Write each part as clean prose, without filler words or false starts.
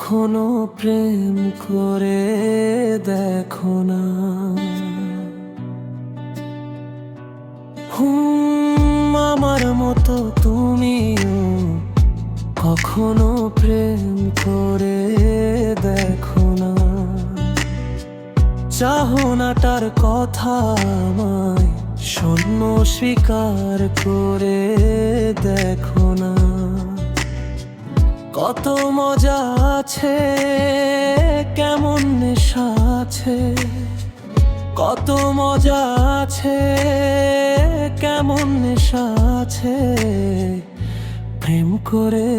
কখনো প্রেম করে দেখো না। আমার মতো তুমিও কখনো প্রেম করে দেখো না। চাহনাটার কথা আমায় শূন্য স্বীকার করে দেখো না। কত মজা আছে, কেমন নেশা আছে, কত মজা আছে, কেমন নেশা আছে, প্রেম করে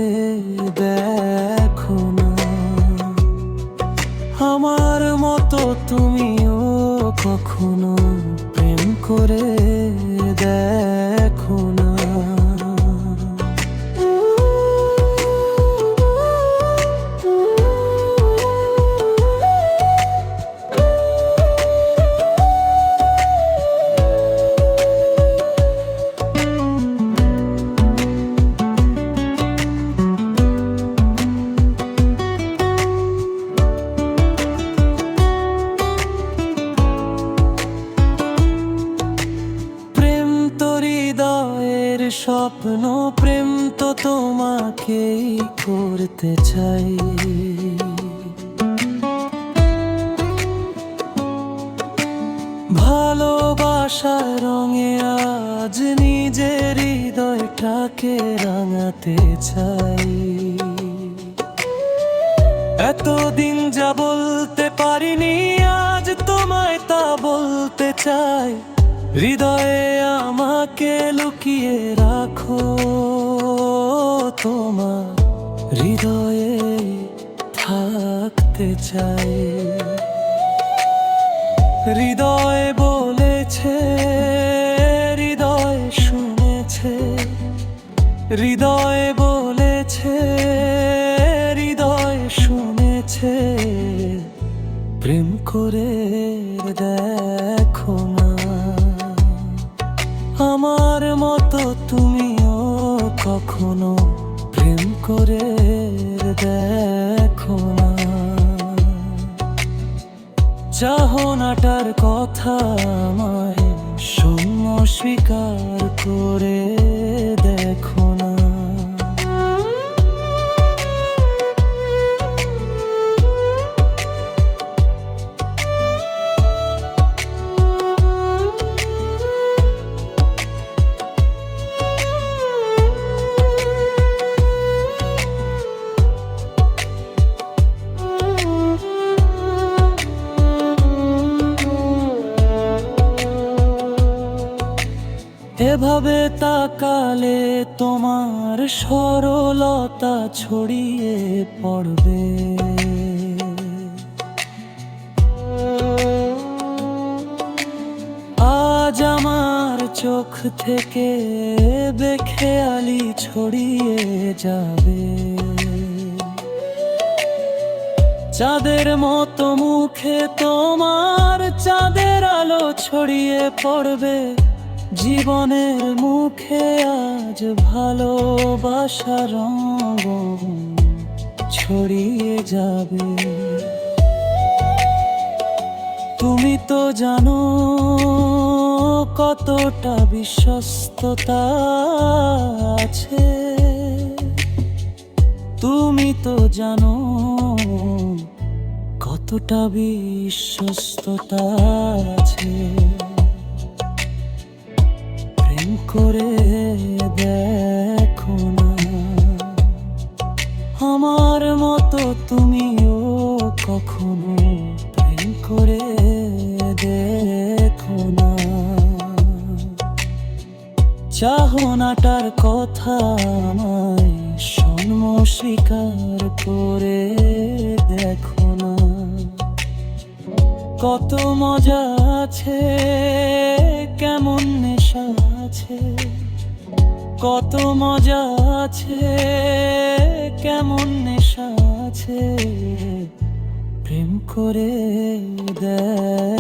দেখো না। আমার মতো তুমিও কখনো প্রেম করে দেখো না। স্বপ্ন প্রেম তো তোমাকেই করতে চাই। ভালোবাসার রঙে আজ নিজের হৃদয়টাকে রাঙাতে চাই। এতদিন যা বলতে পারিনি আজ তোমায় তা বলতে চাই। হৃদয়ে আমাকে লুকিয়ে রাখো, তোমার হৃদয়ে থাকতে চাই। হৃদয় বলেছে, হৃদয় শুনেছে, হৃদয় বলেছে, হৃদয় শুনেছে, প্রেম করে দেখো না। আমার মতো তুমিও কখনো প্রেম করে দেখো না। চাহনাটার কথা আমায় শূন্য স্বীকার করে দেখো না। এভাবে তাকালে তোমার সরলতা ছড়িয়ে পড়বে। আজ আমার চোখ থেকে বেখেয়ালি ছড়িয়ে যাবে। চাঁদের মতো মুখে তোমার চাঁদের আলো ছড়িয়ে পড়বে। জীবনের মুখে আজ ভালোবাসার রঙ ছড়িয়ে যাবে। তুমি তো জানো কতটা বিশ্বস্ততা আছে। তুমি তো জানো কতটা বিশ্বস্ততা আছে। প্রেম করে দেখো না। আমার মতো তুমিও কখনো প্রেম করে দেখো না। চাহনাটার কথা আমায় শূন্য স্বীকার করে দেখো না। কত মজা আছে, কেমন নেশা আছে, কত মজা আছে, কেমন নেশা আছে, প্রেম করে দেখ।